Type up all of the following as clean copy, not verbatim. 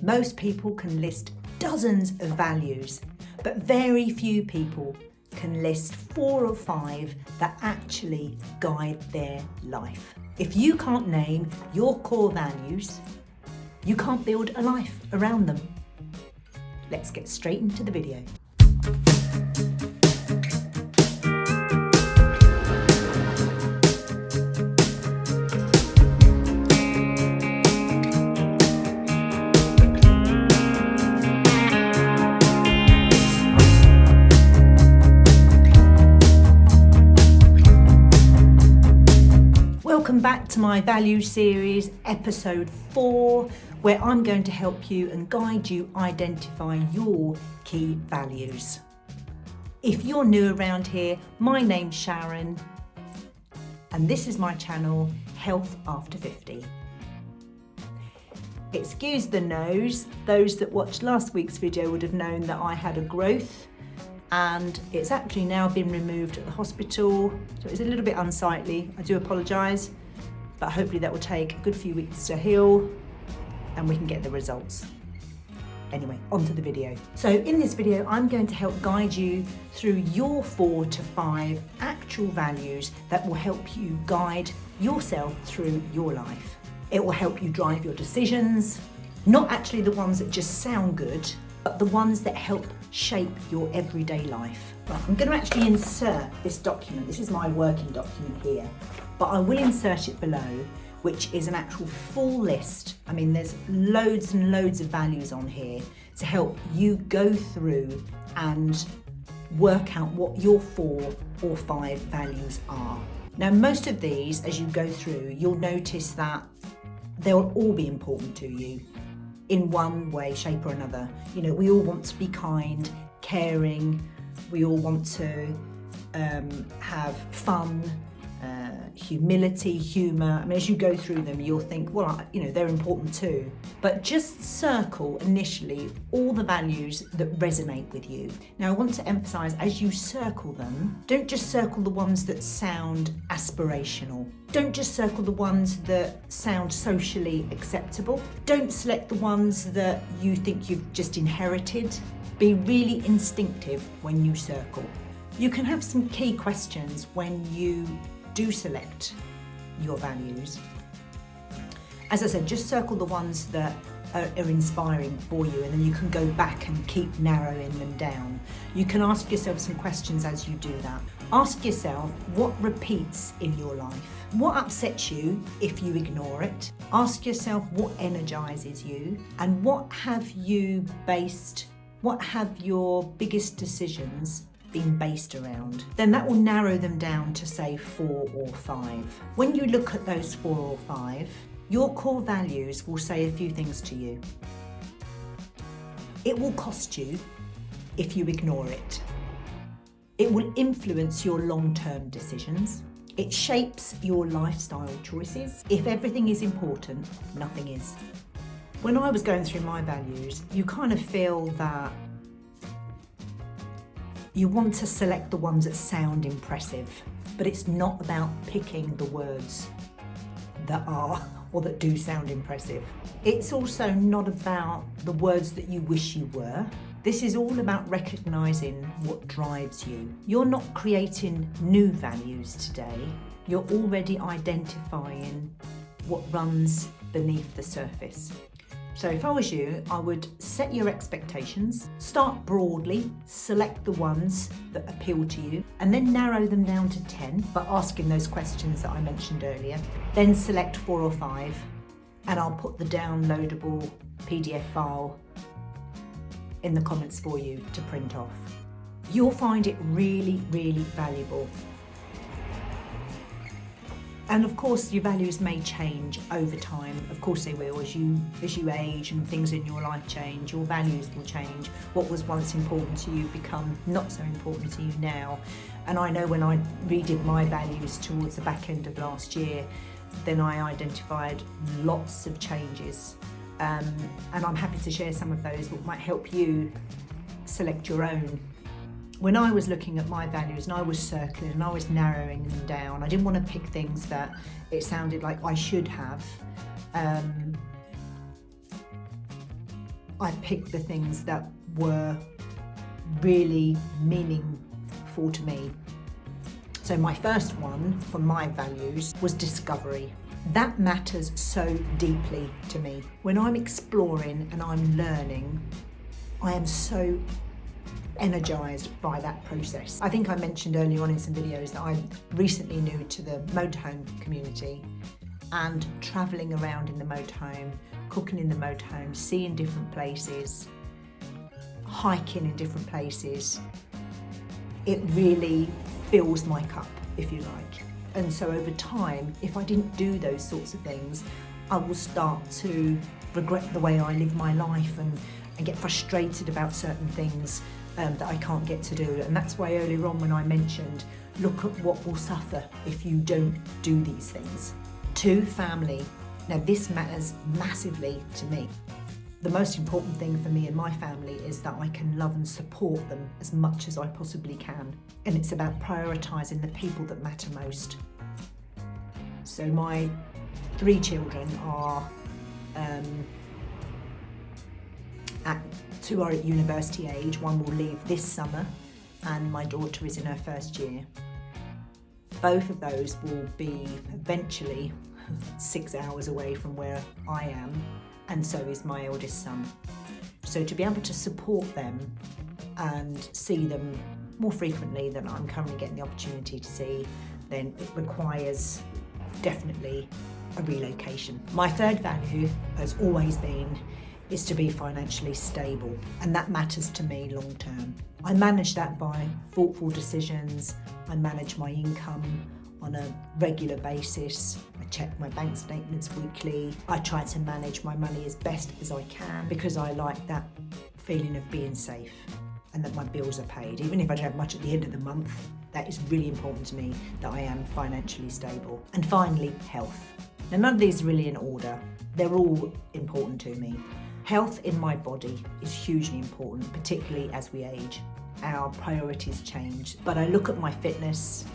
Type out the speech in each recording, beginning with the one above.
Most people can list dozens of values, but very few people can list 4 or 5 that actually guide their life. If you can't name your core values, you can't build a life around them. Let's get straight into the video. Welcome back to my value series, episode 4, where I'm going to help you and guide you identify your key values. If you're new around here, my name's Sharon, and this is my channel, Health After 50. Excuse the nose, those that watched last week's video would have known that I had a growth, and it's actually now been removed at the hospital, so it's a little bit unsightly. I do apologise, but hopefully that will take a good few weeks to heal and we can get the results. Anyway, on to the video. So in this video, I'm going to help guide you through your 4 to 5 actual values that will help you guide yourself through your life. It will help you drive your decisions, not actually the ones that just sound good, but the ones that help shape your everyday life. Right, I'm going to actually insert this document. This is my working document here, but I will insert it below, which is an actual full list. I mean, there's loads and loads of values on here to help you go through and work out what your 4 or 5 values are. Now, most of these, as you go through, you'll notice that they'll all be important to you in one way, shape or another. You know, we all want to be kind, caring, we all want to have fun, humility, humour. I mean, as you go through them, you'll think, well, you know, they're important too. But just circle initially all the values that resonate with you. Now, I want to emphasise, as you circle them, don't just circle the ones that sound aspirational. Don't just circle the ones that sound socially acceptable. Don't select the ones that you think you've just inherited. Be really instinctive when you circle. You can have some key questions when you do select your values. As I said, just circle the ones that are inspiring for you, and then you can go back and keep narrowing them down. You can ask yourself some questions as you do that. Ask yourself what repeats in your life. What upsets you if you ignore it? Ask yourself what energizes you, and what have your biggest decisions been based around? Then that will narrow them down to say 4 or 5. When you look at those 4 or 5, your core values will say a few things to you. It will cost you if you ignore it. It will influence your long-term decisions. It shapes your lifestyle choices. If everything is important, nothing is. When I was going through my values, you kind of feel that you want to select the ones that sound impressive, but it's not about picking the words that are or that do sound impressive. It's also not about the words that you wish you were. This is all about recognising what drives you. You're not creating new values today. You're already identifying what runs beneath the surface. So if I was you, I would set your expectations, start broadly, select the ones that appeal to you, and then narrow them down to 10 by asking those questions that I mentioned earlier. Then select 4 or 5, and I'll put the downloadable PDF file in the comments for you to print off. You'll find it really, really valuable. And of course, your values may change over time. Of course they will. As you age and things in your life change, your values will change. What was once important to you become not so important to you now. And I know when I redid my values towards the back end of last year, then I identified lots of changes. And I'm happy to share some of those that might help you select your own. When I was looking at my values and I was circling and I was narrowing them down, I didn't want to pick things that it sounded like I should have. I picked the things that were really meaningful to me. So my first one for my values was discovery. That matters so deeply to me. When I'm exploring and I'm learning, I am so energized by that process. I think I mentioned earlier on in some videos that I'm recently new to the motorhome community, and traveling around in the motorhome, cooking in the motorhome, seeing different places, hiking in different places, it really fills my cup, if you like. And so over time, if I didn't do those sorts of things, I will start to regret the way I live my life and get frustrated about certain things that I can't get to do. And that's why earlier on when I mentioned, look at what will suffer if you don't do these things. 2, family. Now this matters massively to me. The most important thing for me and my family is that I can love and support them as much as I possibly can. And it's about prioritising the people that matter most. So my 3 children are, 2 are at university age, 1 will leave this summer, and my daughter is in her first year. Both of those will be eventually 6 hours away from where I am, and so is my eldest son. So to be able to support them and see them more frequently than I'm currently getting the opportunity to see, then it requires definitely a relocation. My 3rd value has always been is to be financially stable, and that matters to me long term. I manage that by thoughtful decisions. I manage my income on a regular basis. I check my bank statements weekly. I try to manage my money as best as I can because I like that feeling of being safe and that my bills are paid. Even if I don't have much at the end of the month, that is really important to me, that I am financially stable. And finally, health. Now none of these are really in order. They're all important to me. Health in my body is hugely important, particularly as we age. Our priorities change, but I look at my fitness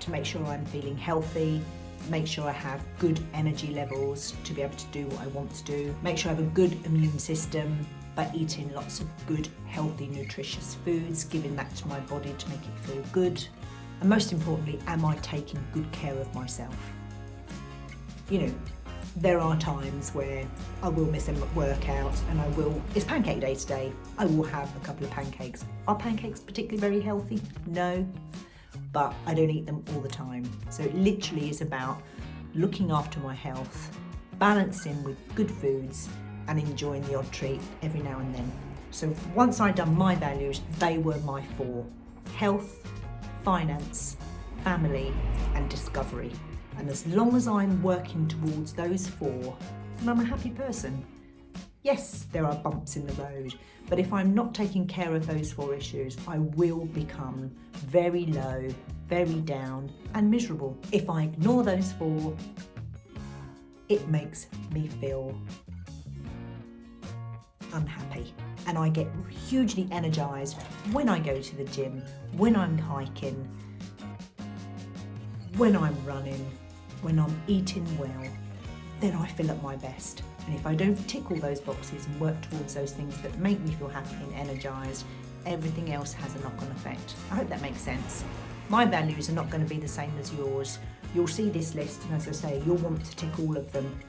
to make sure I'm feeling healthy, make sure I have good energy levels to be able to do what I want to do, make sure I have a good immune system by eating lots of good, healthy, nutritious foods, giving that to my body to make it feel good. And most importantly, am I taking good care of myself? You know, there are times where I will miss a workout and it's pancake day today, I will have a couple of pancakes. Are pancakes particularly very healthy? No, but I don't eat them all the time. So it literally is about looking after my health, balancing with good foods and enjoying the odd treat every now and then. So once I'd done my values, they were my 4: health, finance, family and discovery. And as long as I'm working towards those 4, then I'm a happy person. Yes, there are bumps in the road, but if I'm not taking care of those 4 issues, I will become very low, very down and miserable. If I ignore those 4, it makes me feel unhappy. And I get hugely energized when I go to the gym, when I'm hiking, when I'm running, when I'm eating well, then I feel at my best. And if I don't tick all those boxes and work towards those things that make me feel happy and energized, everything else has a knock-on effect. I hope that makes sense. My values are not going to be the same as yours. You'll see this list, and as I say, you'll want to tick all of them.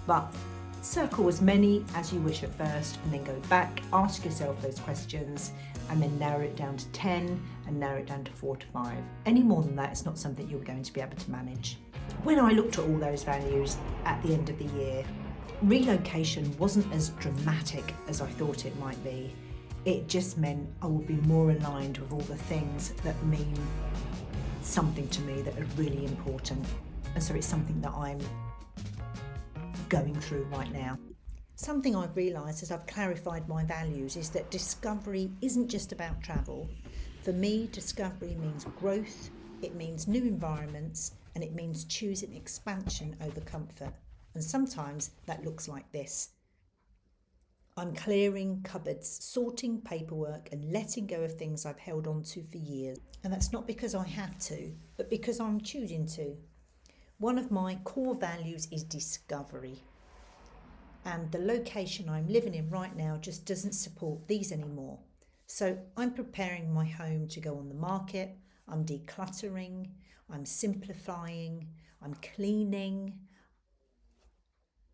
But circle as many as you wish at first, and then go back, ask yourself those questions, and then narrow it down to 10 and narrow it down to 4 to 5. Any more than that, it's not something you're going to be able to manage. When I looked at all those values at the end of the year, relocation wasn't as dramatic as I thought it might be. It just meant I would be more aligned with all the things that mean something to me, that are really important. And so it's something that I'm going through right now. Something I've realised as I've clarified my values is that discovery isn't just about travel. For me, discovery means growth, it means new environments, and it means choosing expansion over comfort. And sometimes that looks like this. I'm clearing cupboards, sorting paperwork and letting go of things I've held on to for years. And that's not because I have to, but because I'm choosing to. One of my core values is discovery. and the location I'm living in right now just doesn't support these anymore. So I'm preparing my home to go on the market. I'm decluttering, I'm simplifying, I'm cleaning,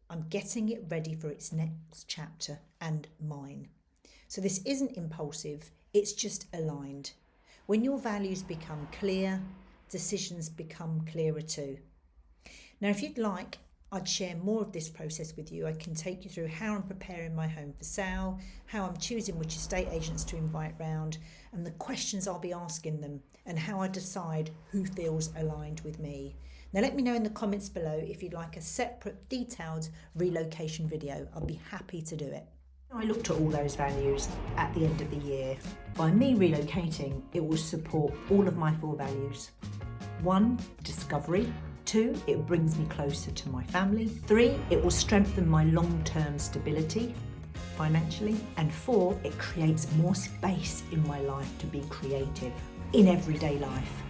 I'm getting it ready for its next chapter and mine. So this isn't impulsive, it's just aligned. When your values become clear, decisions become clearer too. Now, if you'd like, I'd share more of this process with you. I can take you through how I'm preparing my home for sale, how I'm choosing which estate agents to invite round, and the questions I'll be asking them, and how I decide who feels aligned with me. Now let me know in the comments below if you'd like a separate detailed relocation video. I'll be happy to do it. I looked at all those values at the end of the year. By me relocating, it will support all of my 4 values. 1, discovery. 2, it brings me closer to my family. 3, it will strengthen my long-term stability financially. And 4, it creates more space in my life to be creative in everyday life.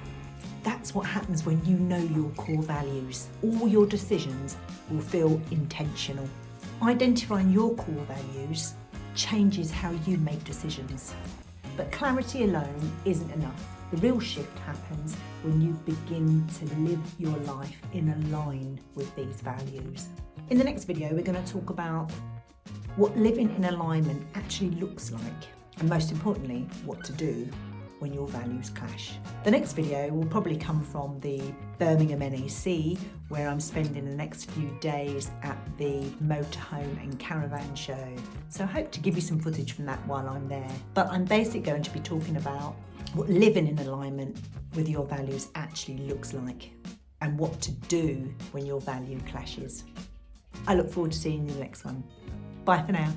That's what happens when you know your core values. All your decisions will feel intentional. Identifying your core values changes how you make decisions. But clarity alone isn't enough. The real shift happens when you begin to live your life in line with these values. In the next video, we're going to talk about what living in alignment actually looks like, and most importantly, what to do when your values clash. The next video will probably come from the Birmingham NEC, where I'm spending the next few days at the motorhome and caravan show. So I hope to give you some footage from that while I'm there. But I'm basically going to be talking about what living in alignment with your values actually looks like and what to do when your value clashes. I look forward to seeing you in the next one. Bye for now.